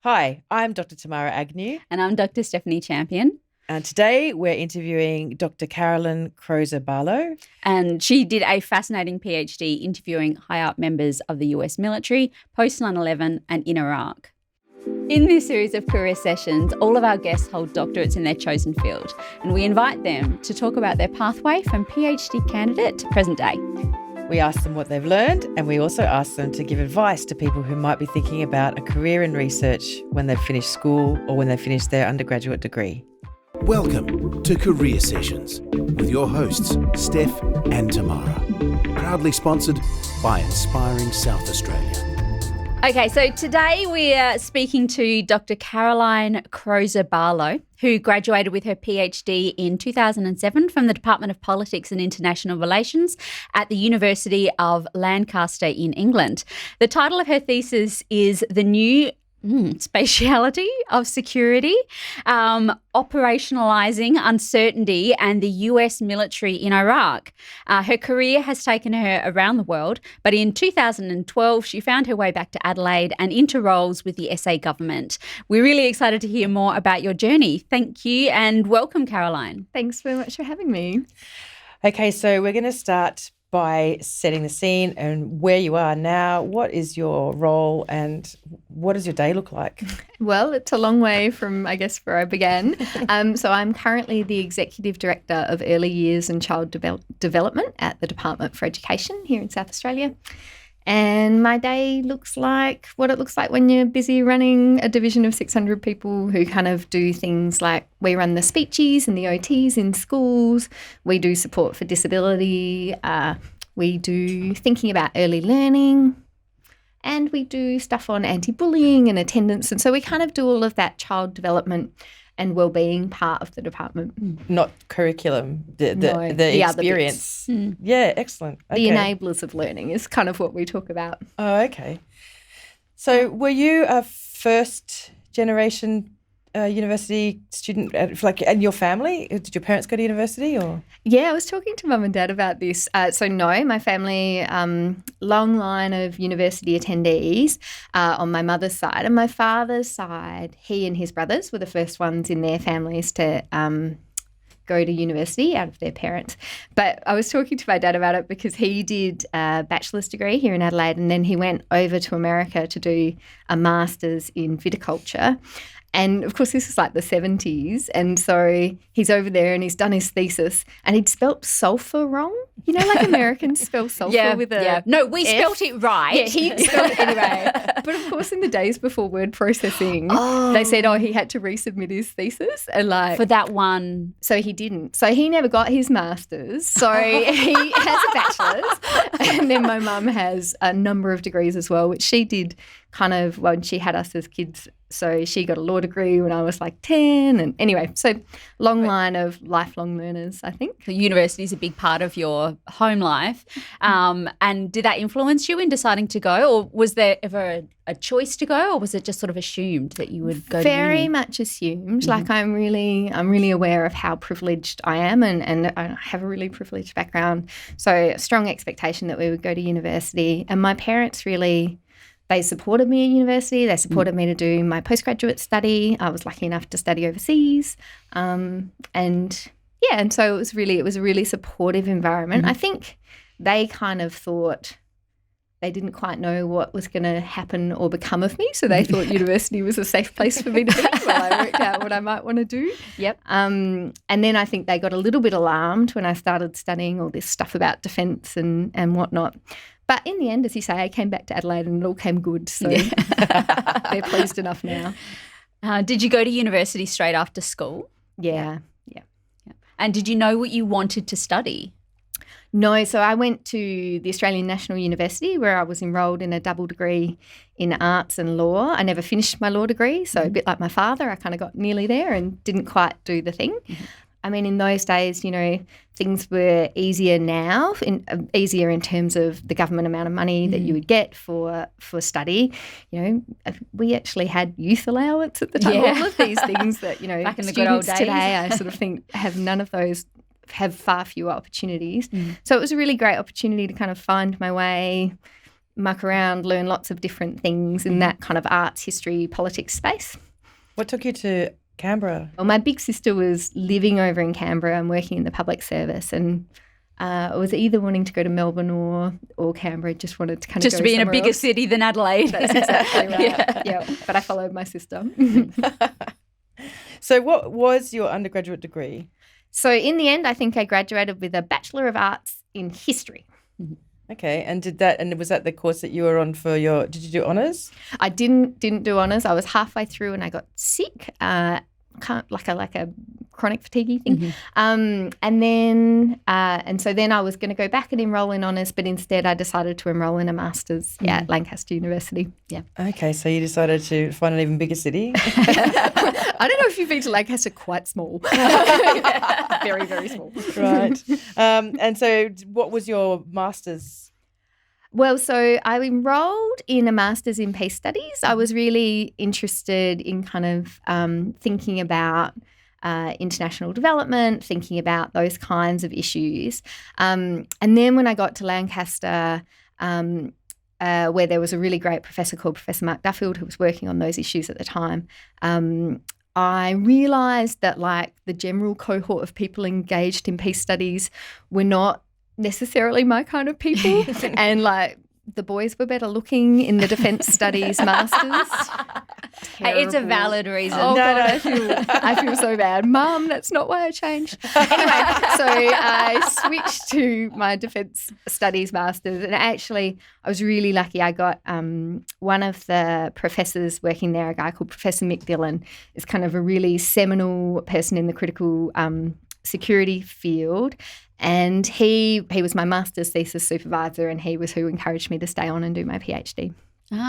Hi, I'm Dr. Tamara Agnew, And I'm Dr. Stephanie Champion. and today we're interviewing Dr. Caroline Croser-Barlow. And she did a fascinating PhD interviewing high-up members of the US military post 9/11 and in Iraq. In this series of career sessions, all of our guests hold doctorates in their chosen field, and we invite them to talk about their pathway from PhD candidate to present day. We ask them what they've learned, and we also ask them to give advice to people who might be thinking about a career in research when they've finished school or when they've finished their undergraduate degree. Welcome to Career Sessions with your hosts, Steph and Tamara. Proudly sponsored by Inspiring South Australia. Okay, so today we are speaking to Dr. Caroline Croser-Barlow, who graduated with her PhD in 2007 from the Department of Politics and International Relations at the University of Lancaster in England. The title of her thesis is The New Spatiality of Security, Operationalizing Uncertainty and the US Military in Iraq. Her career has taken her around the world, but in 2012 she found her way back to Adelaide and into roles with the SA government. We're really excited to hear more about your journey. Thank you and welcome, Caroline. Thanks very much for having me. Okay, so we're going to start by setting the scene and where you are now. What is your role and what does your day look like? Well, it's a long way from, I guess, where I began. So I'm currently the Executive Director of Early Years and Child Development at the Department for Education here in South Australia. And my day looks like what it looks like when you're busy running a division of 600 people who kind of do things like we run the speechies and the OTs in schools. We do support for disability. We do thinking about early learning. And we do stuff on anti-bullying and attendance. And so we kind of do all of that child development and wellbeing part of the department. Not curriculum, the experience. Yeah, excellent. Okay. The enablers of learning is kind of what we talk about. Oh, okay. So were you a first generation university student, and your family? Did your parents go to university or? Yeah, I was talking to Mum and Dad about this. So no, my family, long line of university attendees on my mother's side. And my father's side, he and his brothers were the first ones in their families to go to university out of their parents. But I was talking to my dad about it because he did a bachelor's degree here in Adelaide and then he went over to America to do a master's in viticulture. And, of course, this is like the 70s. And so he's over there and he's done his thesis and he'd spelt sulphur wrong. You know, like Americans spell sulphur with a Yeah. No, we F. spelt it right. Yeah, he spelled it anyway. But, of course, in the days before word processing, they said, he had to resubmit his thesis. And for that one. So he didn't. So he never got his master's. So he has a bachelor's. And then my mum has a number of degrees as well, which she did kind of when she had us as kids. So she got a law degree when I was like 10. And anyway, so long line of lifelong learners, I think. University is a big part of your home life. And did that influence you in deciding to go, or was there ever a choice to go, or was it just sort of assumed that you would go Very to uni? much assumed. Mm-hmm. Like I'm really aware of how privileged I am and I have a really privileged background. So a strong expectation that we would go to university. And my parents really... They supported me at university. They supported me to do my postgraduate study. I was lucky enough to study overseas. And so it was a really supportive environment. I think they kind of thought they didn't quite know what was going to happen or become of me. So they thought university was a safe place for me to be while I worked out what I might want to do. Yep. And then I think they got a little bit alarmed when I started studying all this stuff about defence and whatnot. But in the end, as you say, I came back to Adelaide and it all came good. So they're pleased enough now. Did you go to university straight after school? Yeah. And did you know what you wanted to study? No, so I went to the Australian National University where I was enrolled in a double degree in arts and law. I never finished my law degree, so a bit like my father, I kind of got nearly there and didn't quite do the thing. I mean, in those days, things were easier now, easier in terms of the government amount of money that you would get for study. We actually had youth allowance at the time. Yeah. All of these things that, back in the good old days. Today, I sort of think have none of those, have far fewer opportunities. So it was a really great opportunity to kind of find my way, muck around, learn lots of different things in that kind of arts, history, politics space. What took you to Canberra? Well, my big sister was living over in Canberra and working in the public service, and I was either wanting to go to Melbourne or Canberra. Just wanted to kind of Just go to be in a somewhere bigger else. city than Adelaide. That's exactly right. Yeah. But I followed my sister. So what was your undergraduate degree? So in the end, I think I graduated with a Bachelor of Arts in History. Okay, and was that the course that you were on for did you do honours? I didn't do honours. I was halfway through and I got sick, like a chronic fatigue thing. And so then I was going to go back and enrol in honours, but instead I decided to enrol in a master's at Lancaster University. Yeah. Okay, so you decided to find an even bigger city. I don't know if you've been to Lancaster, quite small. Very, very small. Right. And so what was your master's? Well, so I enrolled in a master's in peace studies. I was really interested in kind of thinking about international development, thinking about those kinds of issues. And then when I got to Lancaster, where there was a really great professor called Professor Mark Duffield who was working on those issues at the time, I realised that like the general cohort of people engaged in peace studies were not necessarily my kind of people, and like the boys were better looking in the defence studies masters. Hey, it's a valid reason. Oh, God, I feel so bad. Mum, that's not why I changed. Anyway, so I switched to my defence studies masters, and actually I was really lucky. I got one of the professors working there, a guy called Professor Mick Dillon, is kind of a really seminal person in the critical security field. And he was my master's thesis supervisor, and he was who encouraged me to stay on and do my PhD.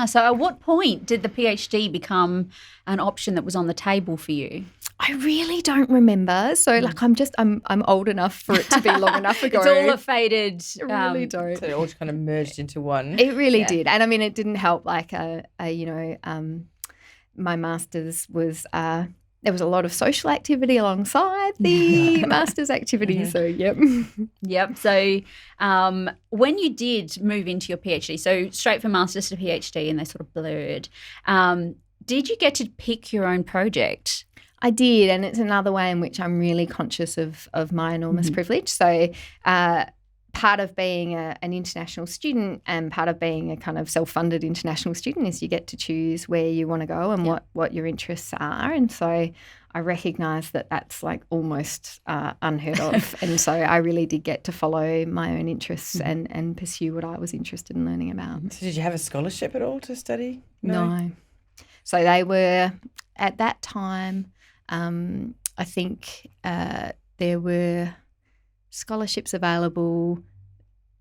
So at what point did the PhD become an option that was on the table for you? I really don't remember. So like I'm old enough for it to be long enough ago. It's all a faded. I really don't. So it all kind of merged into one. It really did. And I mean, it didn't help like my master's was there was a lot of social activity alongside the master's activity. So, yep. Yep. So when you did move into your PhD, so straight from master's to PhD and they sort of blurred, did you get to pick your own project? I did, and it's another way in which I'm really conscious of my enormous privilege. So part of being an international student and part of being a kind of self-funded international student is you get to choose where you want to go and what your interests are. And so I recognise that that's like almost unheard of. And so I really did get to follow my own interests and pursue what I was interested in learning about. So did you have a scholarship at all to study? No. So they were, at that time, I think there were scholarships available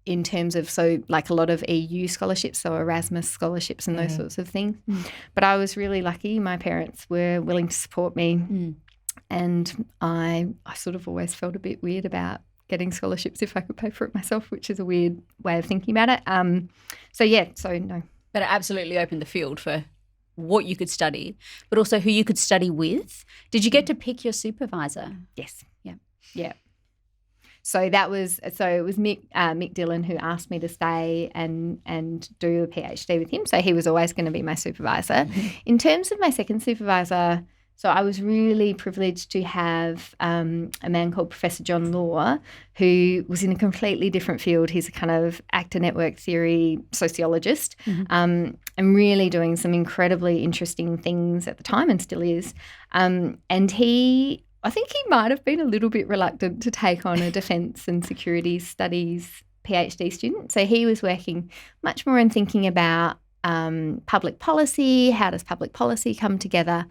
in terms of, so like a lot of EU scholarships, so Erasmus scholarships and those sorts of things. But I was really lucky. My parents were willing to support me, and I sort of always felt a bit weird about getting scholarships if I could pay for it myself, which is a weird way of thinking about it. So no. But it absolutely opened the field for what you could study, but also who you could study with. Did you get to pick your supervisor? Yes. Yeah. So it was Mick Dillon who asked me to stay and do a PhD with him. So he was always going to be my supervisor. In terms of my second supervisor, so I was really privileged to have a man called Professor John Law, who was in a completely different field. He's a kind of actor network theory sociologist, and really doing some incredibly interesting things at the time and still is. And I think he might have been a little bit reluctant to take on a defence and security studies PhD student. So he was working much more in thinking about public policy, how does public policy come together.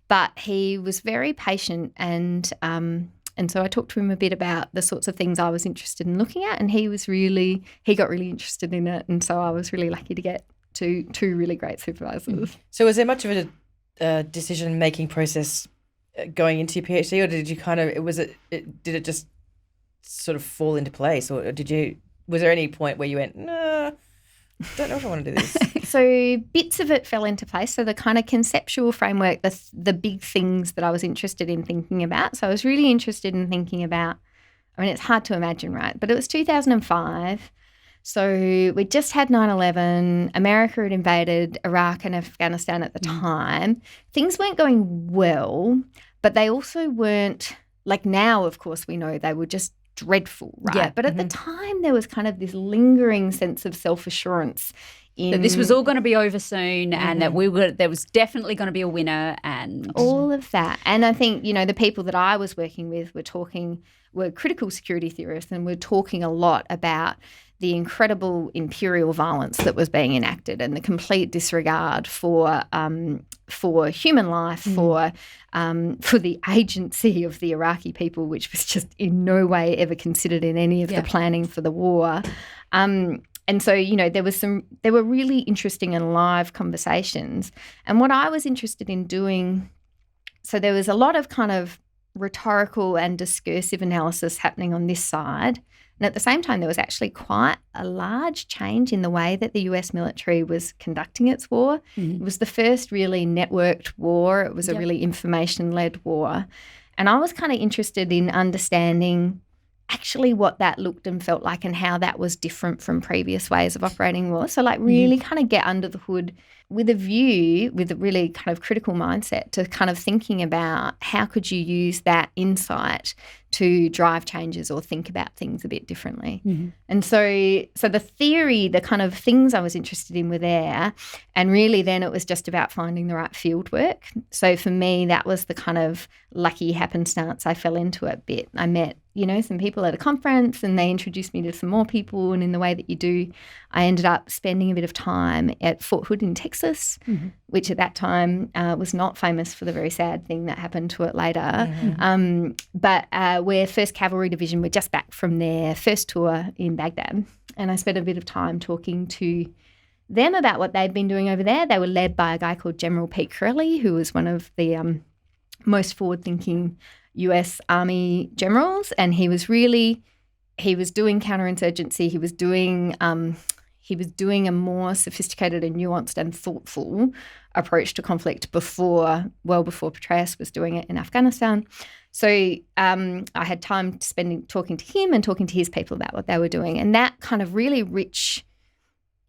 But he was very patient, and so I talked to him a bit about the sorts of things I was interested in looking at, and he got really interested in it, and so I was really lucky to get two really great supervisors. So was there much of a decision-making process going into your PhD, or did you did it just sort of fall into place, or was there any point where you went, no, don't know if I want to do this? So bits of it fell into place. So the kind of conceptual framework, the big things that I was interested in thinking about. So I was really interested in thinking about, I mean, it's hard to imagine, right? But it was 2005. So we just had 9/11. America had invaded Iraq and Afghanistan at the time. Things weren't going well, but they also weren't like now, of course, we know they were just dreadful, right? Yeah. But at the time, there was kind of this lingering sense of self-assurance that this was all going to be over soon and that there was definitely going to be a winner and all of that. And I think, the people that I was working with were critical security theorists and were talking a lot about the incredible imperial violence that was being enacted and the complete disregard for human life, for the agency of the Iraqi people, which was just in no way ever considered in any of the planning for the war. And so, there were really interesting and live conversations. And what I was interested in doing, so there was a lot of kind of rhetorical and discursive analysis happening on this side. And at the same time, there was actually quite a large change in the way that the US military was conducting its war. It was the first really networked war. It was a really information-led war. And I was kind of interested in understanding actually what that looked and felt like and how that was different from previous ways of operating war. So really kind of get under the hood with a really kind of critical mindset to kind of thinking about how could you use that insight to drive changes or think about things a bit differently. And so the theory, the kind of things I was interested in were there, and really then it was just about finding the right field work. So for me, that was the kind of lucky happenstance I fell into a bit. I met, some people at a conference and they introduced me to some more people, and in the way that you do, I ended up spending a bit of time at Fort Hood in Texas, which at that time was not famous for the very sad thing that happened to it later. But we're 1st Cavalry Division. We're just back from their first tour in Baghdad. And I spent a bit of time talking to them about what they'd been doing over there. They were led by a guy called General Pete Corelli, who was one of the most forward-thinking US Army generals. And he was doing counterinsurgency. He was doing a more sophisticated and nuanced and thoughtful approach to conflict well before Petraeus was doing it in Afghanistan. So I had time talking to him and talking to his people about what they were doing. And that kind of really rich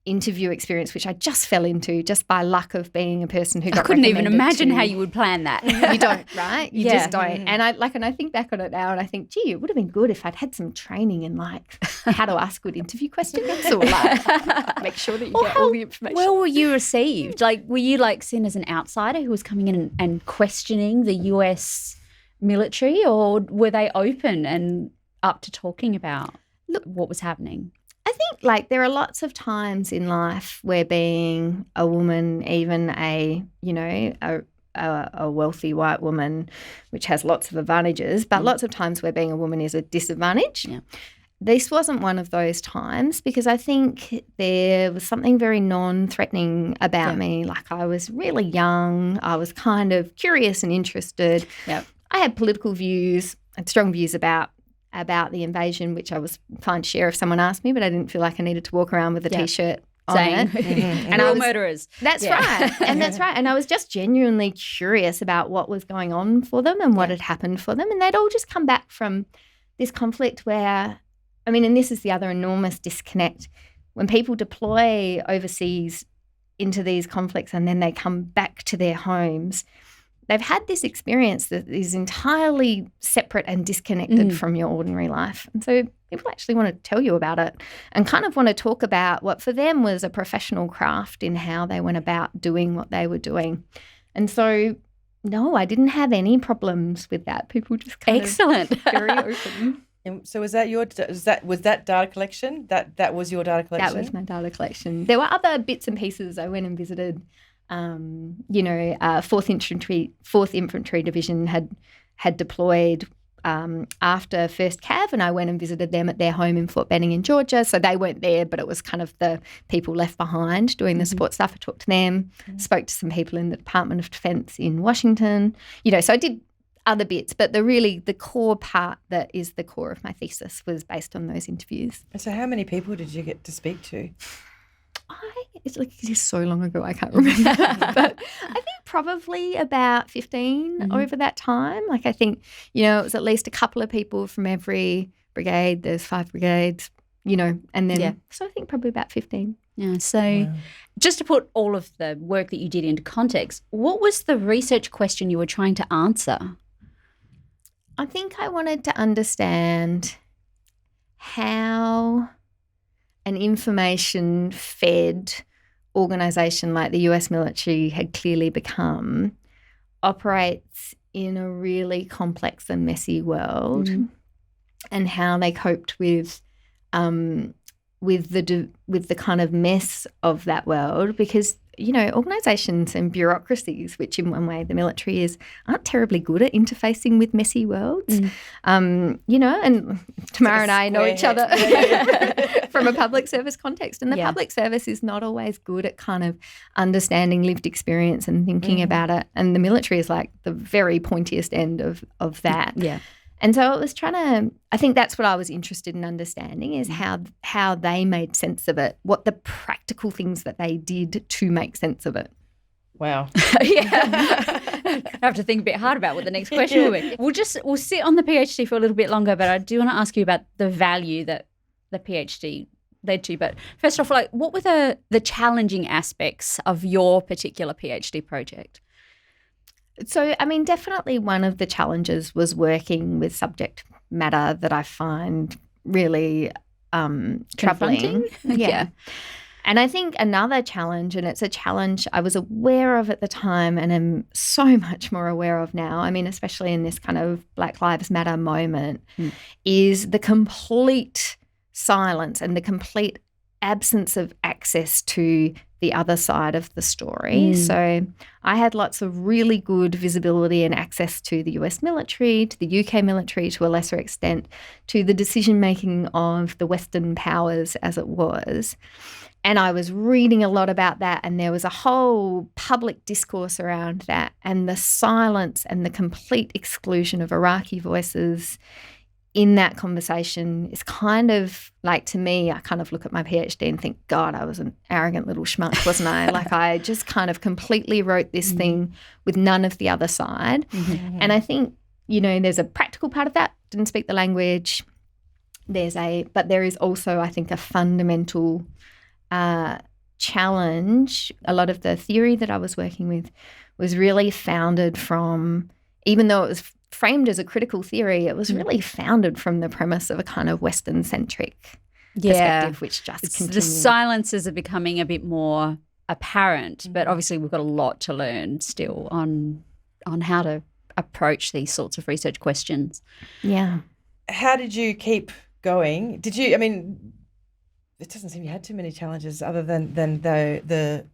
interview experience, which I just fell into just by luck of being a person who got I couldn't even imagine how you would plan that. You don't, right? You just don't. And I think back on it now and I think, gee, it would have been good if I'd had some training in how to ask good interview questions or make sure that you get all the information. Well, were you received? Were you seen as an outsider who was coming in and questioning the US military, or were they open and up to talking about what was happening? I think there are lots of times in life where being a woman, even a wealthy white woman, which has lots of advantages, but lots of times where being a woman is a disadvantage. Yeah. This wasn't one of those times because I think there was something very non-threatening about me. I was really young. I was kind of curious and interested. Yep. I had political views and strong views about the invasion, which I was fine to share if someone asked me, but I didn't feel like I needed to walk around with a T-shirt saying, and all murderers. That's right. And that's right. And I was just genuinely curious about what was going on for them and what had happened for them. And they'd all just come back from this conflict where, and this is the other enormous disconnect. When people deploy overseas into these conflicts and then they come back to their homes, they've had this experience that is entirely separate and disconnected from your ordinary life. And so people actually want to tell you about it and kind of want to talk about what for them was a professional craft in how they went about doing what they were doing. And so, no, I didn't have any problems with that. People just kind of very open. And so was that data collection? That was your data collection? That was my data collection. There were other bits and pieces. I went and visited 4th Infantry Division had deployed after 1st Cav, and I went and visited them at their home in Fort Benning in Georgia. So they weren't there, but it was kind of the people left behind doing the support stuff. I talked to them, spoke to some people in the Department of Defense in Washington. So I did other bits, but the core part that is the core of my thesis was based on those interviews. So how many people did you get to speak to? It's so long ago I can't remember. But I think probably about 15 over that time. I think, it was at least a couple of people from every brigade. There's 5 brigades, and then Yeah. so I think probably about 15. Yeah. So just to put all of the work that you did into context, what was the research question you were trying to answer? I think I wanted to understand how an information-fed organisation like the US military had clearly become operates in a really complex and messy world, and how they coped with the kind of mess of that world, because organisations and bureaucracies, which in one way the military is, aren't terribly good at interfacing with messy worlds. And Tamara and I know each other from a public service context, and the public service is not always good at kind of understanding lived experience and thinking about it, and the military is like the very pointiest end of that. Yeah. And so it was I think that's what I was interested in understanding, is how they made sense of it, what the practical things that they did to make sense of it. Wow. I have to think a bit hard about what the next question will be. We'll sit on the PhD for a little bit longer, but I do want to ask you about the value that the PhD led to. But first off, what were the challenging aspects of your particular PhD project? So, definitely one of the challenges was working with subject matter that I find really troubling. Yeah. And I think another challenge, and it's a challenge I was aware of at the time and am so much more aware of now, especially in this kind of Black Lives Matter moment, is the complete silence and the complete absence of access to the other side of the story. So I had lots of really good visibility and access to the US military, to the UK military to a lesser extent, to the decision-making of the Western powers as it was. And I was reading a lot about that, and there was a whole public discourse around that, and the silence and the complete exclusion of Iraqi voices in that conversation is kind of like, to me, I kind of look at my PhD and think, God, I was an arrogant little schmuck, wasn't I? I just kind of completely wrote this thing with none of the other side. And I think, there's a practical part of that. Didn't speak the language. But there is also, I think, a fundamental challenge. A lot of the theory that I was working with was really founded from, even though it was framed as a critical theory, it was really founded from the premise of a kind of Western-centric perspective, which just continues. The silences are becoming a bit more apparent, but obviously we've got a lot to learn still on how to approach these sorts of research questions. Yeah. How did you keep going? Did you, it doesn't seem you had too many challenges other than the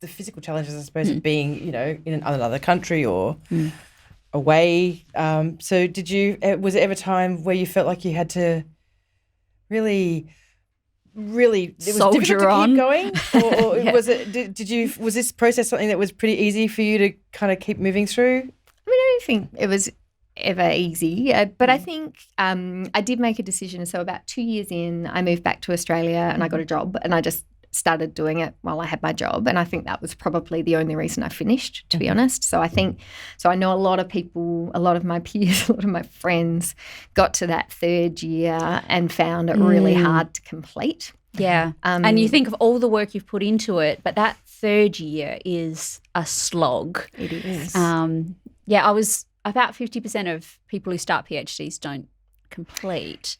physical challenges, I suppose, of being, in another country or away. So was it ever a time where you felt like you had to really it was soldier difficult to on? Keep going? Or was this process something that was pretty easy for you to kind of keep moving through? I don't think it was ever easy, but I think I did make a decision. So about 2 years in, I moved back to Australia and I got a job, and I just started doing it while I had my job, and I think that was probably the only reason I finished, to be honest. So I know a lot of people, a lot of my peers, a lot of my friends got to that third year and found it really hard to complete. Yeah. And you think of all the work you've put into it, but that third year is a slog. It is. About 50% of people who start PhDs don't complete.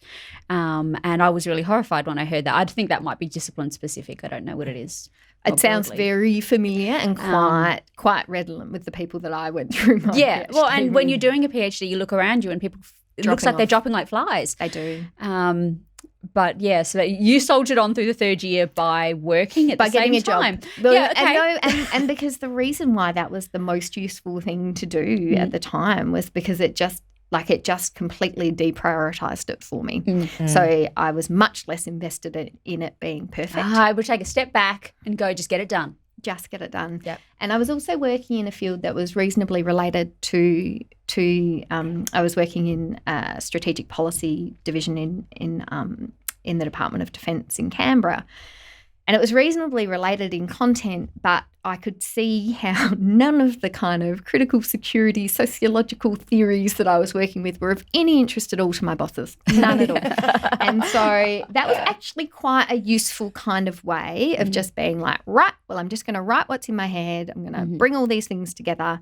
And I was really horrified when I heard that. I think that might be discipline specific. I don't know what it is. It sounds very familiar and quite redolent with the people that I went through my PhD. Well, and when you're doing a PhD, you look around you and people, it looks like they're dropping like flies. They do. But yeah, so you soldiered on through the third year by working at the same time. Well, yeah, okay. And because the reason why that was the most useful thing to do at the time was because it just completely deprioritized it for me. So I was much less invested in it being perfect. I would take a step back and go, just get it done. Just get it done. Yep. And I was also working in a field that was reasonably related to I was working in a strategic policy division in the Department of Defence in Canberra. And it was reasonably related in content, but I could see how none of the kind of critical security, sociological theories that I was working with were of any interest at all to my bosses. None at all. And so that was actually quite a useful kind of way of just being like, right, well, I'm just going to write what's in my head. I'm going to bring all these things together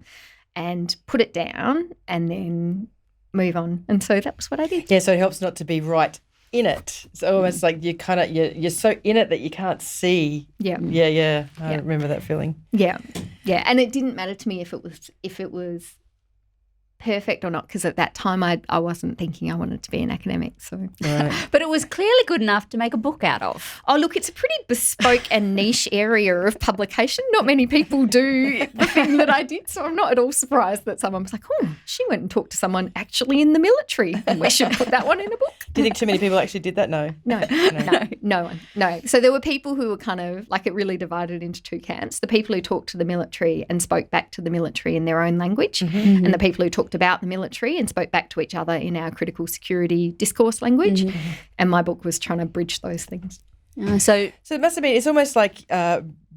and put it down and then move on. And so that was what I did. Yeah, so it helps not to be right in it. It's almost like you kind of you're so in it that you can't see. Yeah. I remember that feeling. Yeah. And it didn't matter to me if it was perfect or not, because at that time I wasn't thinking I wanted to be an academic. So, Right. But it was clearly good enough to make a book out of. oh look, it's a pretty bespoke and niche area of publication. Not many people do the thing that I did, so I'm not at all surprised that someone was like, "Oh, she went and talked to someone actually in the military, and we should put that one in a book." Do you think too many people actually did that? No. No. So there were people who were kind of like, it really divided into two camps: the people who talked to the military and spoke back to the military in their own language, and the people who talked about the military and spoke back to each other in our critical security discourse language. And my book was trying to bridge those things. So it must have been, it's almost like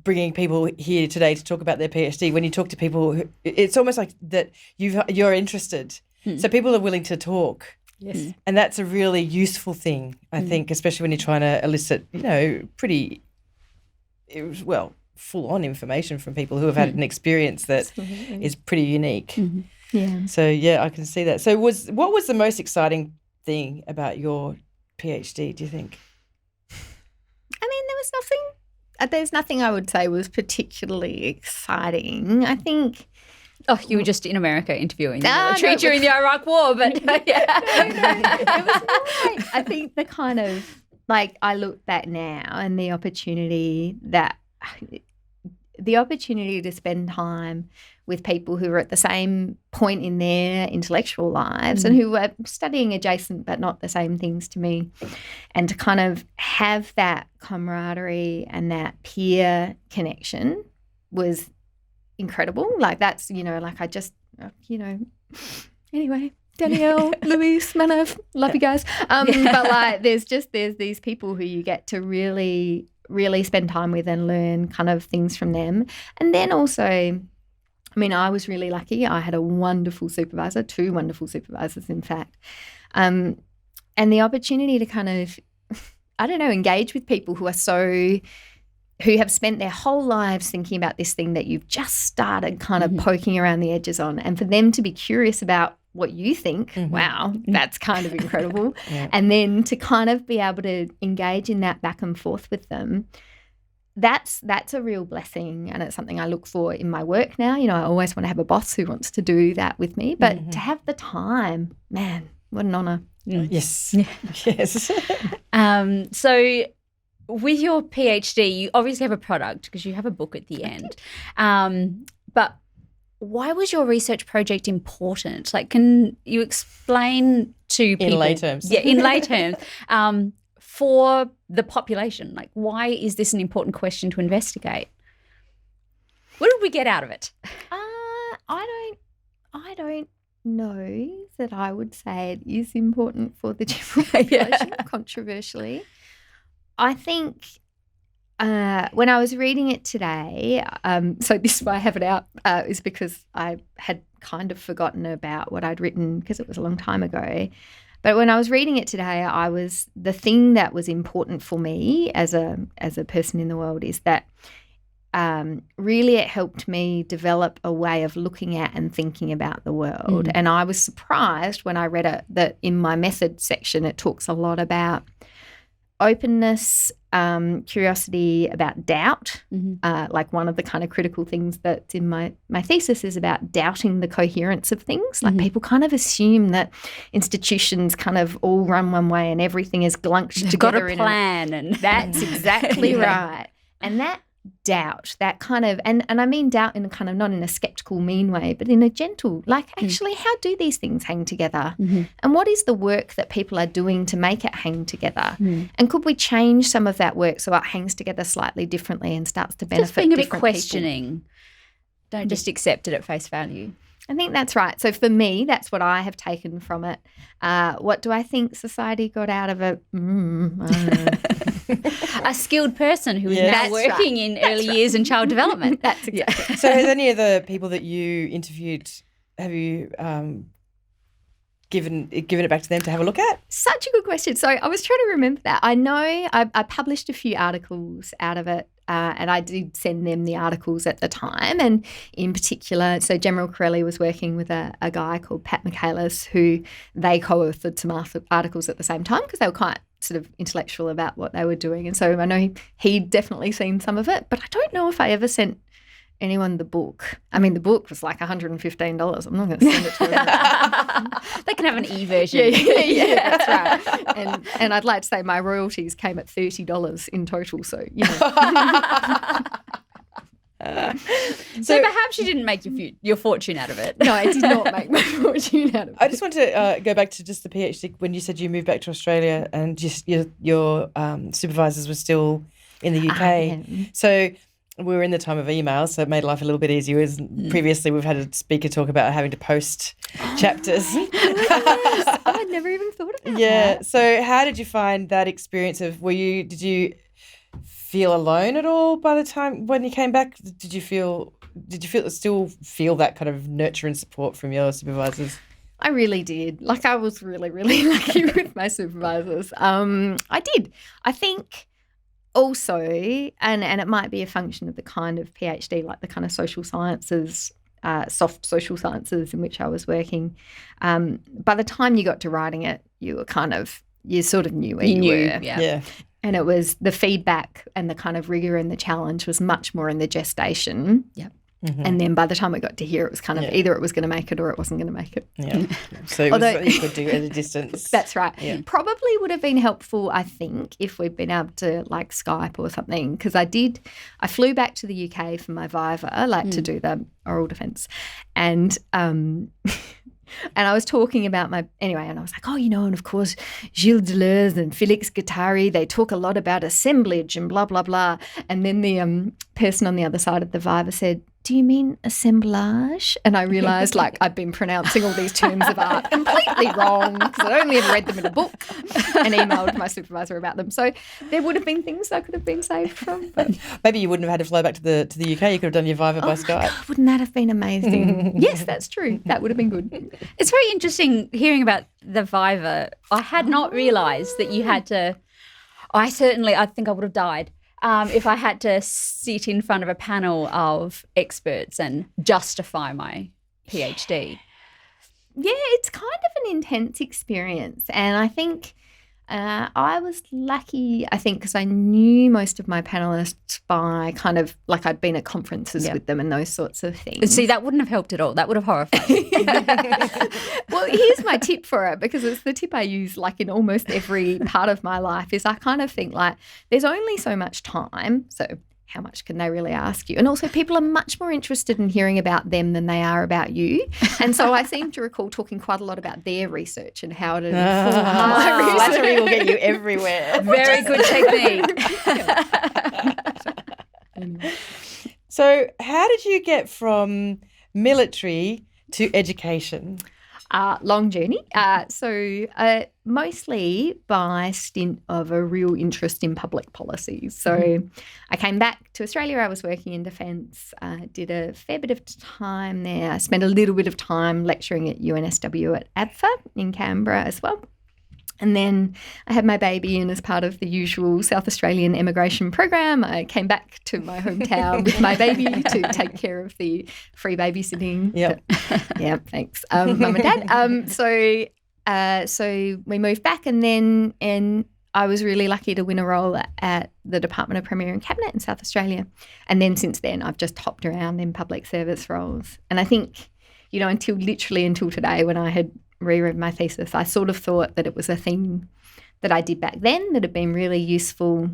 bringing people here today to talk about their PhD. When you talk to people, it's almost like that you're interested. So people are willing to talk. yes. And that's a really useful thing, I think, especially when you're trying to elicit, pretty, full-on information from people who have had an experience that is pretty unique. Yeah. So, yeah, I can see that. So what was the most exciting thing about your PhD, do you think? I mean, there's nothing I would say was particularly exciting. I think. Oh, you were just in America interviewing the No, military no, during the Iraq War, but It was more like, I think the kind of, like, I look back now and the opportunity to spend time with people who are at the same point in their intellectual lives and who were studying adjacent but not the same things to me, and to kind of have that camaraderie and that peer connection was incredible. Like, that's, like I just, anyway, Danielle, Louise, Manav, love you guys. But like, there's these people who you get to really, really spend time with and learn kind of things from them. And then also, I mean, I was really lucky. I had a wonderful supervisor, two wonderful supervisors, in fact. And the opportunity to kind of, engage with people who have spent their whole lives thinking about this thing that you've just started kind of poking around the edges on, and for them to be curious about what you think, wow, that's kind of incredible. And then to kind of be able to engage in that back and forth with them, that's a real blessing, and it's something I look for in my work now. I always want to have a boss who wants to do that with me, but to have the time, man, what an honour. Yes. Yes. So with your PhD, you obviously have a product because you have a book at the end. But why was your research project important? Like, can you explain to people? In lay terms. Yeah, in lay terms. For the population, like, why is this an important question to investigate? What did we get out of it? I don't know that I would say it is important for the general population, controversially. I think when I was reading it today, so this is why I have it out, is because I had kind of forgotten about what I'd written because it was a long time ago. But when I was reading it today, the thing that was important for me as a person in the world is that really it helped me develop a way of looking at and thinking about the world. And I was surprised when I read it that in my method section it talks a lot about openness, curiosity, about doubt. Like, one of the kind of critical things that's in my thesis is about doubting the coherence of things. Like, people kind of assume that institutions kind of all run one way and everything is glunked together. Got a plan. And that's exactly right. And that doubt, that kind of, and I mean doubt in a kind of, not in a skeptical, mean way, but in a gentle, like, actually, how do these things hang together? And what is the work that people are doing to make it hang together? And could we change some of that work so it hangs together slightly differently and starts to benefit just being a bit different questioning. people? Don't just accept it at face value. I think that's right. So for me, that's what I have taken from it. What do I think society got out of it? I don't know. A skilled person who is Yes. now That's working in early years and child development. That's exactly. So has any of the people that you interviewed, have you given it back to them to have a look at? Such a good question. So I was trying to remember that. I know I published a few articles out of it, and I did send them the articles at the time. And in particular, so General Corelli was working with a guy called Pat Michaelis, who they co-authored some articles at the same time because they were quite sort of intellectual about what they were doing. And so I know he'd definitely seen some of it, but I don't know if I ever sent anyone the book. I mean, the book was like $115. I'm not going to send it to them. They can have an e-version. Yeah, that's right. And I'd like to say my royalties came at $30 in total. So, you know. So perhaps you didn't make your fortune out of it. No, I did not make my fortune out of it. I just want to go back to just the PhD when you said you moved back to Australia and just your supervisors were still in the UK. So we were in the time of email, so it made life a little bit easier. As previously, we've had a speaker talk about having to post chapters. I'd never even thought about that. So how did you find that experience of did you feel alone at all by the time when you came back? Did you still feel that kind of nurture and support from your supervisors? I really did. Like, I was really, really lucky with my supervisors. I did. I think also, and it might be a function of the kind of PhD, like the kind of social sciences, soft social sciences in which I was working. By the time you got to writing it, you sort of knew where you were. Yeah. And it was the feedback and the kind of rigor and the challenge was much more in the gestation. Yep. Mm-hmm. And then by the time it got to here, it was kind of either it was going to make it or it wasn't going to make it. Yeah. So it was what you could do at a distance. That's right. Yeah. Probably would have been helpful, I think, if we'd been able to like Skype or something, because I flew back to the UK for my Viva, to do the oral defence. And and I was talking about and I was like, and of course, Gilles Deleuze and Félix Guattari, they talk a lot about assemblage and blah, blah, blah. And then the person on the other side of the Viva said, do you mean assemblage? And I realised I'd been pronouncing all these terms of art completely wrong because I'd only ever read them in a book and emailed my supervisor about them. So there would have been things I could have been saved from. But maybe you wouldn't have had to fly back to the UK. You could have done your Viva by Skype. God, wouldn't that have been amazing? Yes, that's true. That would have been good. It's very interesting hearing about the Viva. I had not realised that you had to – I think I would have died. If I had to sit in front of a panel of experts and justify my PhD. Yeah, it's kind of an intense experience. And I think I was lucky, because I knew most of my panellists by kind of I'd been at conferences with them and those sorts of things. See, that wouldn't have helped at all. That would have horrified me. Well, here's my tip for it, because it's the tip I use in almost every part of my life, is I kind of think there's only so much time, so how much can they really ask you? And also people are much more interested in hearing about them than they are about you. And so I seem to recall talking quite a lot about their research and how to inform my research. Flattery will get you everywhere. Very good technique. So how did you get from military to education? Long journey. So mostly by stint of a real interest in public policy. So I came back to Australia. I was working in defence, did a fair bit of time there. I spent a little bit of time lecturing at UNSW at ABFA in Canberra as well. And then I had my baby, and as part of the usual South Australian immigration program, I came back to my hometown with my baby to take care of the free babysitting. Yep. Yeah, thanks, Mum and Dad. So we moved back, and I was really lucky to win a role at the Department of Premier and Cabinet in South Australia. And then since then, I've just hopped around in public service roles. And I think, until today, when I had reread my thesis, I sort of thought that it was a thing that I did back then that had been really useful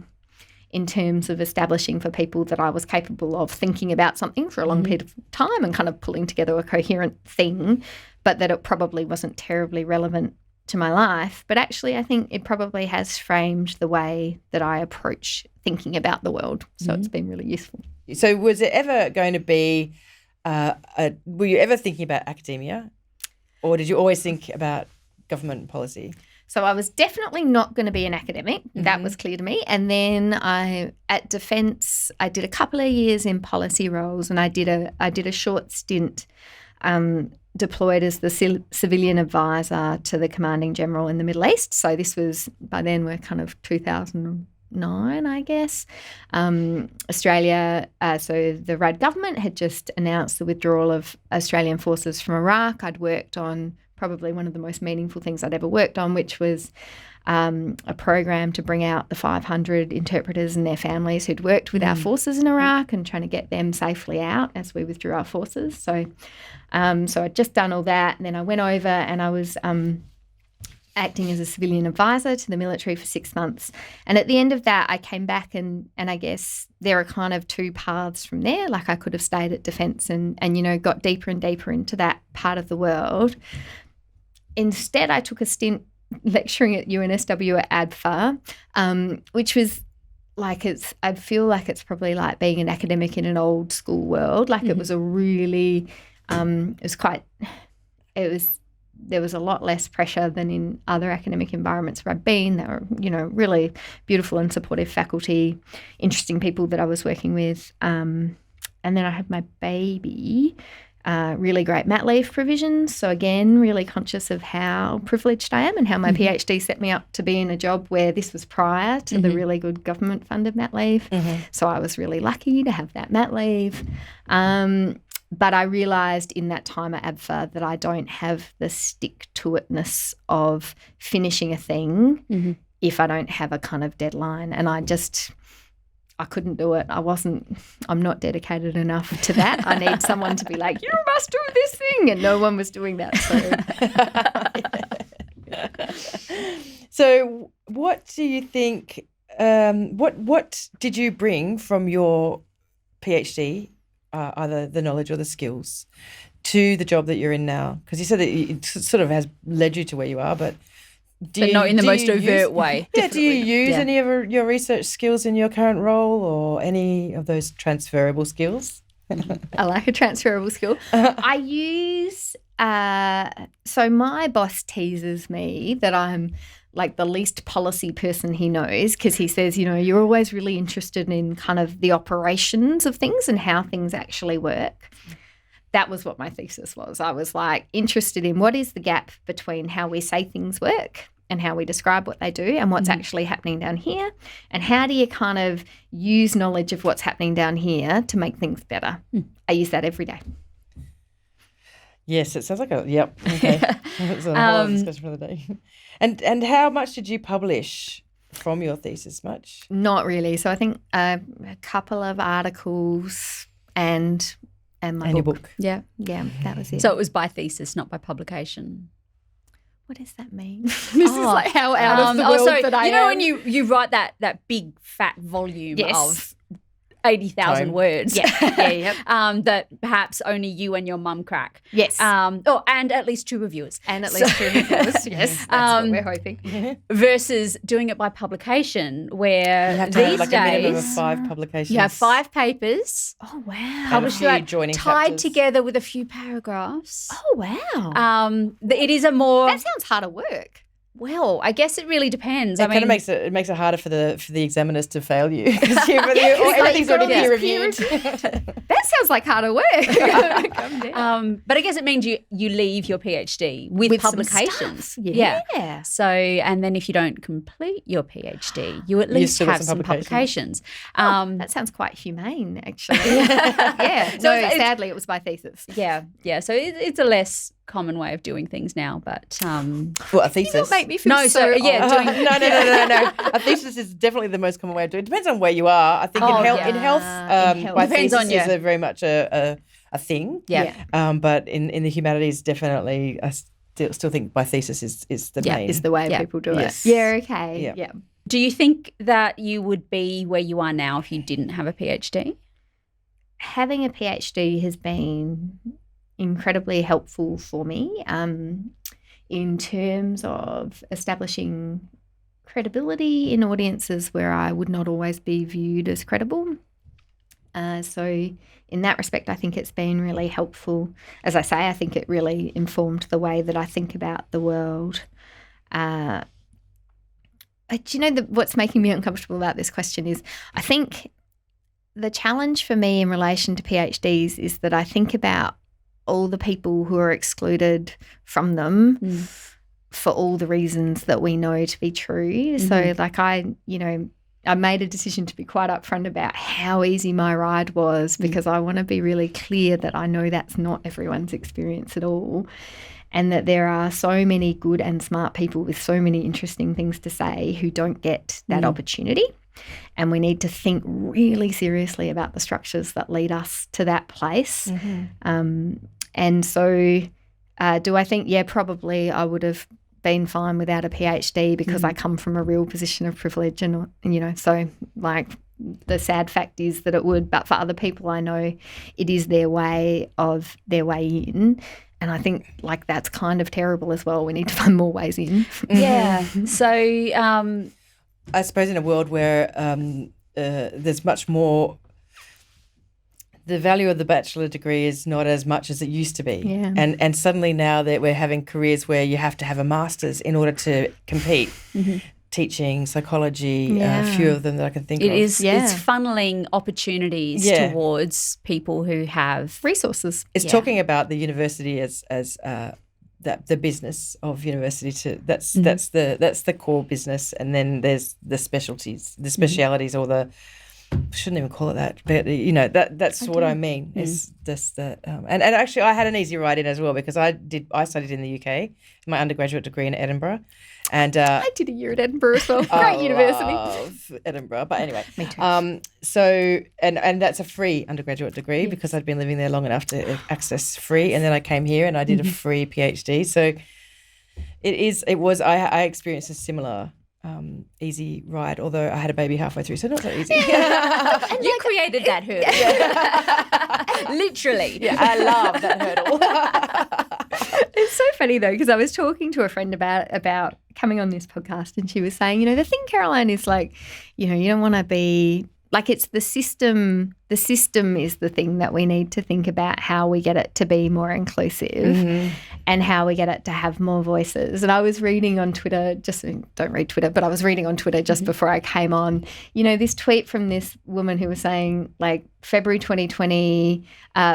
in terms of establishing for people that I was capable of thinking about something for a long period of time and kind of pulling together a coherent thing, but that it probably wasn't terribly relevant to my life. But actually, I think it probably has framed the way that I approach thinking about the world. So it's been really useful. So was it ever going to be, were you ever thinking about academia? Or did you always think about government policy? So I was definitely not going to be an academic. That was clear to me. And then at Defence, I did a couple of years in policy roles, and I did a short stint deployed as the civilian advisor to the Commanding General in the Middle East. So this was, by then we're kind of 2009, I guess. Australia, so the Rudd government had just announced the withdrawal of Australian forces from Iraq. I'd worked on probably one of the most meaningful things I'd ever worked on, which was a program to bring out the 500 interpreters and their families who'd worked with our forces in Iraq and trying to get them safely out as we withdrew our forces. So I'd just done all that, and then I went over and I was acting as a civilian advisor to the military for 6 months. And at the end of that, I came back and I guess there are kind of two paths from there. Like I could have stayed at Defence and got deeper and deeper into that part of the world. Instead, I took a stint lecturing at UNSW at ADFA, which was like I feel like it's probably like being an academic in an old school world. Like it was a really, there was a lot less pressure than in other academic environments where I've been. There were, really beautiful and supportive faculty, interesting people that I was working with. And then I had my baby. Really great mat leave provisions. So again, really conscious of how privileged I am and how my PhD set me up to be in a job where this was prior to the really good government-funded mat leave. So I was really lucky to have that mat leave. But I realised in that time at ADFA that I don't have the stick-to-itness of finishing a thing if I don't have a kind of deadline. And I couldn't do it. I'm not dedicated enough to that. I need someone to be like, you must do this thing. And no one was doing that. So what do you think, what did you bring from your PhD, either the knowledge or the skills, to the job that you're in now? Because you said that it sort of has led you to where you are, but not in the most overt way. Yeah, do you use any of your research skills in your current role or any of those transferable skills? I like a transferable skill. I use, so my boss teases me that I'm like the least policy person he knows because he says, you're always really interested in kind of the operations of things and how things actually work. That was what my thesis was. I was like interested in what is the gap between how we say things work and how we describe what they do and what's actually happening down here, and how do you kind of use knowledge of what's happening down here to make things better. I use that every day. Yes, it sounds like yep. Okay. That's a whole discussion for the day. And how much did you publish from your thesis? Much? Not really. So I think a couple of articles and my book. Your book. Yeah, that was it. So it was by thesis, not by publication. What does that mean? This is like how out of the world that I am. When you write that big fat volume of 80,000 words. That perhaps only you and your mum crack. Yes. And at least two reviewers. And at least two reviewers. Yes, that's what we're hoping. Versus doing it by publication, where you have to have like a minimum of 5 publications. You have 5 papers. Oh wow! Published tied chapters. Together with a few paragraphs. Oh wow! It is a more. That sounds harder work. Well, I guess it really depends. It kind of makes it harder for the examiners to fail you because everything's already peer reviewed. That sounds like harder work. But I guess it means you leave your PhD with publications. Yeah. So, and then if you don't complete your PhD, you at least have some publications. That sounds quite humane, actually. Yeah. So sadly, it was my thesis. Yeah. So it's a less common way of doing things now, but a thesis. You don't make me feel no. No. A thesis is definitely the most common way of doing it. Depends on where you are. I think in health, by depends thesis on you. is very much a thing. Yeah. But in the humanities, definitely, I still think by thesis is the main. Is the way people do it. Yeah. Okay. Yeah. Do you think that you would be where you are now if you didn't have a PhD? Having a PhD has been incredibly helpful for me in terms of establishing credibility in audiences where I would not always be viewed as credible. So in that respect, I think it's been really helpful. As I say, I think it really informed the way that I think about the world. do you know what's making me uncomfortable about this question is I think the challenge for me in relation to PhDs is that I think about all the people who are excluded from them for all the reasons that we know to be true. So like I made a decision to be quite upfront about how easy my ride was because I want to be really clear that I know that's not everyone's experience at all, and that there are so many good and smart people with so many interesting things to say who don't get that opportunity. And we need to think really seriously about the structures that lead us to that place. And so do I think, yeah, probably I would have been fine without a PhD because I come from a real position of privilege and, so like the sad fact is that it would, but for other people I know it is their way in. And I think like that's kind of terrible as well. We need to find more ways in. Yeah. So I suppose in a world where there's much more, the value of the bachelor degree is not as much as it used to be. Yeah. And suddenly now that we're having careers where you have to have a master's in order to compete. Teaching, psychology, a few of them that I can think of. It's funneling opportunities towards people who have resources. It's talking about the university as the business of university that's the core business, and then there's the specialties, or the shouldn't even call it that, but that's what I mean. Is this the and actually I had an easy ride in as well because I studied in the UK, my undergraduate degree in Edinburgh. And I did a year at Edinburgh as well. Great university. I love Edinburgh. But anyway. Me too. So and that's a free undergraduate degree because I'd been living there long enough to access free. And then I came here and I did a free PhD. So I experienced a similar easy ride, although I had a baby halfway through, so not so easy. You created that hurdle. Literally. Yeah, I love that hurdle. It's so funny though, because I was talking to a friend about coming on this podcast, and she was saying, the thing, Caroline, is like, you don't want to be like, it's the system. The system is the thing that we need to think about how we get it to be more inclusive and how we get it to have more voices. And I was reading on Twitter, don't read Twitter, but I was reading on Twitter just before I came on, this tweet from this woman who was saying, like, February 2020,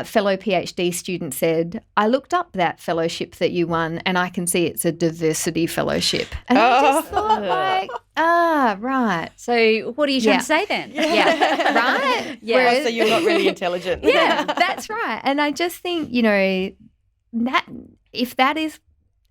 fellow PhD student said, I looked up that fellowship that you won and I can see it's a diversity fellowship. And I just thought like, right. So what are you trying to say then? Yeah. Right? Yeah. So you're not really intelligent. Yeah, that's right. And I just think, that if that is,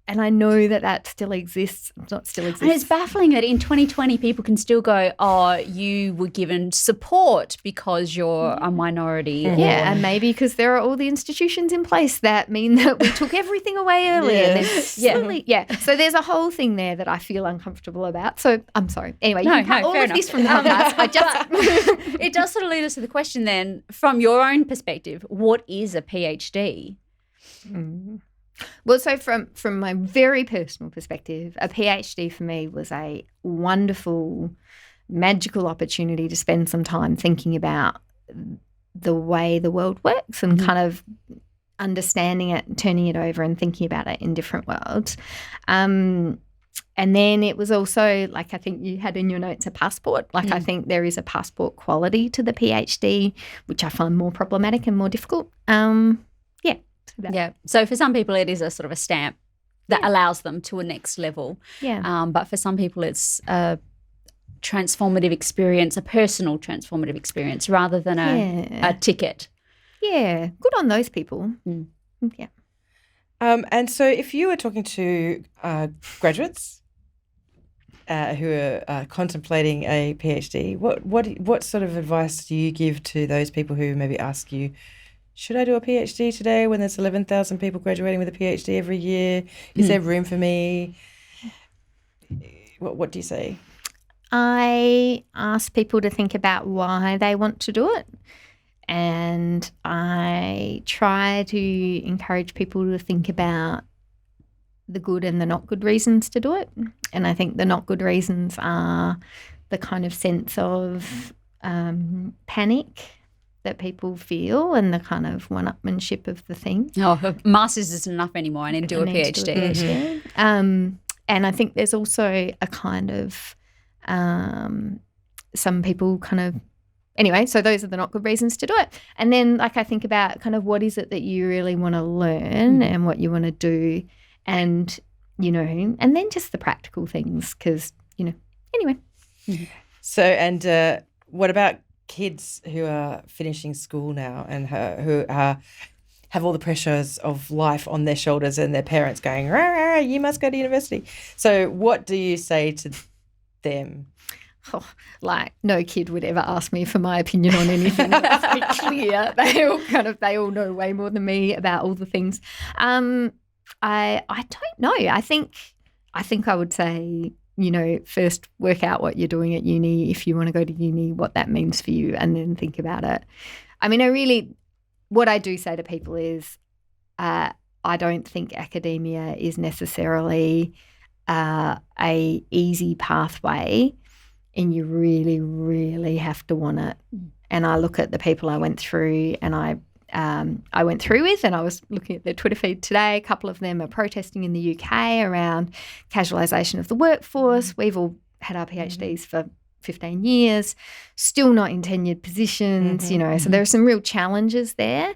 and I know that still exists, not still exists. And it's baffling that in 2020 people can still go, oh, you were given support because you're a minority. Yeah, and maybe because there are all the institutions in place that mean that we took everything away early. And then suddenly, So there's a whole thing there that I feel uncomfortable about. So I'm sorry. Anyway, you can cut all of this from the podcast. It does sort of lead us to the question then, from your own perspective, what is a PhD? Well, so from my very personal perspective, a PhD for me was a wonderful, magical opportunity to spend some time thinking about the way the world works and kind of understanding it, turning it over and thinking about it in different worlds. And then it was also, like I think you had in your notes, a passport. Like I think there is a passport quality to the PhD, which I find more problematic and more difficult. So for some people it is a sort of a stamp that allows them to a next level. Yeah. But for some people it's a transformative experience, a personal transformative experience rather than a ticket. Yeah. Good on those people. Yeah. And so if you were talking to graduates who are contemplating a PhD, what sort of advice do you give to those people who maybe ask you, should I do a PhD today when there's 11,000 people graduating with a PhD every year? Is there room for me? What do you say? I ask people to think about why they want to do it, and I try to encourage people to think about the good and the not good reasons to do it. And I think the not good reasons are the kind of sense of panic that people feel and the kind of one-upmanship of the thing. Oh, masters isn't enough anymore. I need to do a PhD. And I think there's also a kind of Some people kind of – anyway, so those are the not good reasons to do it. And then like I think about kind of what is it that you really want to learn and what you want to do and, you know, and then just the practical things because, you know, anyway. So, and what about kids who are finishing school now and who have all the pressures of life on their shoulders and their parents going, rah, rah, you must go to university. So what do you say to them? Oh, like no kid would ever ask me for my opinion on anything. Let's be clear. They all know way more than me about all the things. I don't know. I think I would say, you know, first work out what you're doing at uni, if you want to go to uni, what that means for you, and then think about it. I mean, what I do say to people is I don't think academia is necessarily a easy pathway, and you really, really have to want it. And I look at the people I went through and I went through with, and I was looking at their Twitter feed today. A couple of them are protesting in the UK around casualisation of the workforce. We've all had our PhDs for 15 years, still not in tenured positions, you know, so there are some real challenges there.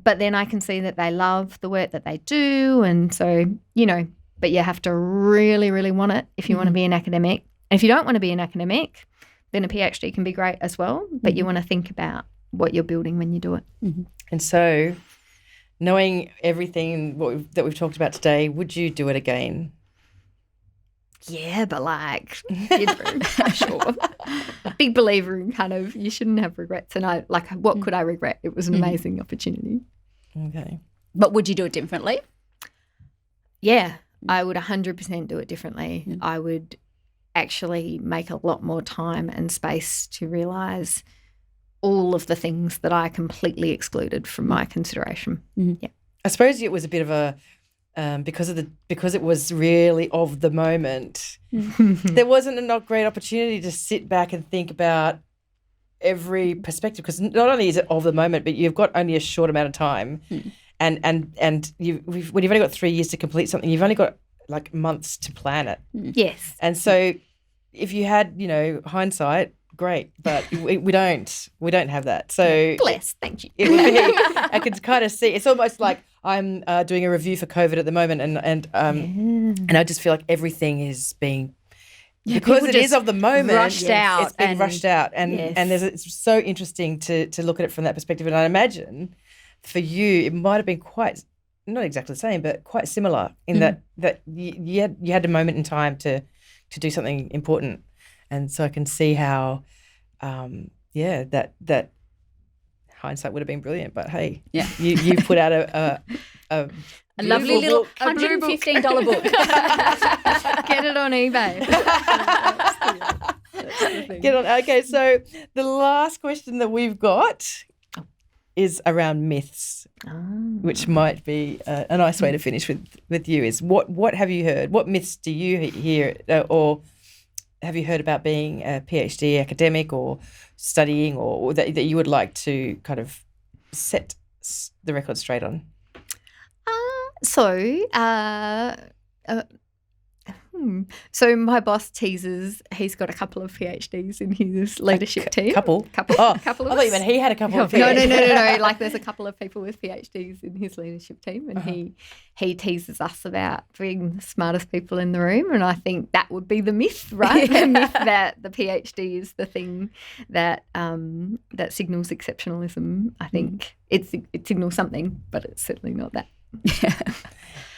But then I can see that they love the work that they do. And so, you know, but you have to really, really want it if you want to be an academic. And if you don't want to be an academic, then a PhD can be great as well. But you want to think about what you're building when you do it. And so knowing everything that we've talked about today, would you do it again? Yeah, but like, you know, sure. Big believer in kind of you shouldn't have regrets. And what could I regret? It was an amazing opportunity. Okay. But would you do it differently? Yeah, I would 100% do it differently. I would actually make a lot more time and space to realise all of the things that I completely excluded from my consideration. Yeah. I suppose it was a bit of a because it was really of the moment. There wasn't a not great opportunity to sit back and think about every perspective, because not only is it of the moment, but you've got only a short amount of time, and when you've only got 3 years to complete something, you've only got like months to plan it. Yes. And so, if you had, you know, hindsight, great, but we don't have that. So bless, thank you. It would be. I could kind of see. It's almost like I'm doing a review for COVID at the moment, and I just feel like everything is being because it is of the moment. Rushed out. It's being rushed out, and it's so interesting to look at it from that perspective. And I imagine for you, it might have been quite not exactly the same, but quite similar in that you had a moment in time to do something important. And so I can see how, that hindsight would have been brilliant. But hey, you put out a lovely little $115 book. Get it on eBay. Get on. Okay, so the last question that we've got is around myths, which might be a nice way to finish with you. Is what have you heard? What myths do you hear or have you heard about being a PhD academic or studying, or that you would like to kind of set the record straight on? So my boss teases he's got a couple of PhDs in his leadership team. Couple? Oh, couple of I thought you meant he had a couple of PhDs. No. Like there's a couple of people with PhDs in his leadership team, and he teases us about being the smartest people in the room, and I think that would be the myth, right? The myth that the PhD is the thing that that signals exceptionalism. I think it signals something, but it's certainly not that. Yeah.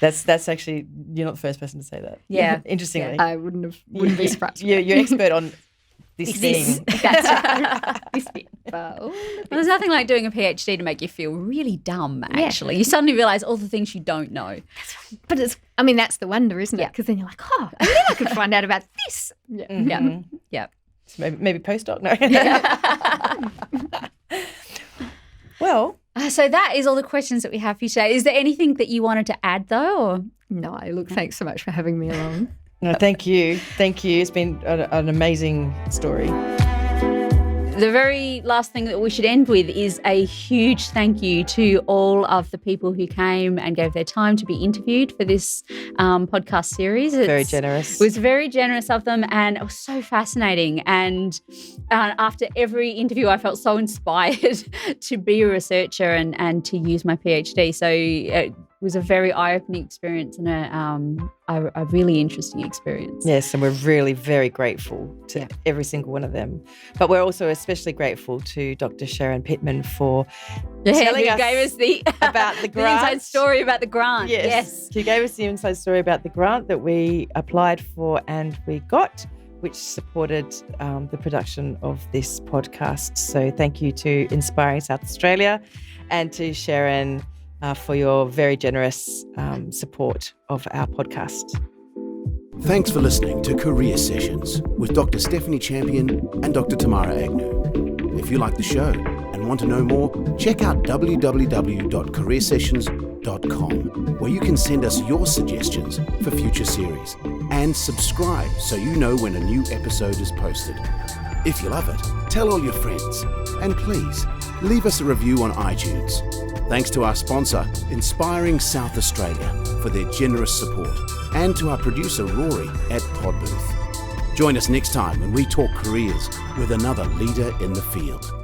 That's actually, you're not the first person to say that. Yeah. Interestingly. Yeah. I wouldn't be surprised. You're expert on this thing. That's right. This thing. Well, there's nothing like doing a PhD to make you feel really dumb, actually. Yeah. You suddenly realise all the things you don't know. But that's the wonder, isn't it? Because then you're like, and then I could find out about this. Yeah. Mm-hmm. Yeah. So maybe postdoc? No. Well. So that is all the questions that we have for you today. Is there anything that you wanted to add, though? Or? No, look, thanks so much for having me along. No, thank you. Thank you. It's been an amazing story. The very last thing that we should end with is a huge thank you to all of the people who came and gave their time to be interviewed for this podcast series. Very generous. It was very generous of them, and it was so fascinating. And after every interview, I felt so inspired to be a researcher and to use my PhD. So it was a very eye-opening experience and a really interesting experience. Yes, and we're really very grateful to every single one of them. But we're also especially grateful to Dr. Sharon Pittman for telling us gave us about the grant. inside story about the grant. Yes. She gave us the inside story about the grant that we applied for and we got, which supported the production of this podcast. So thank you to Inspiring South Australia and to Sharon for your very generous support of our podcast. Thanks for listening to Career Sessions with Dr. Stephanie Champion and Dr. Tamara Agnew. If you like the show and want to know more, check out www.careersessions.com, where you can send us your suggestions for future series, and subscribe so you know when a new episode is posted. If you love it, tell all your friends, and please leave us a review on iTunes. Thanks to our sponsor, Inspiring South Australia, for their generous support, and to our producer, Rory, at PodBooth. Join us next time when we talk careers with another leader in the field.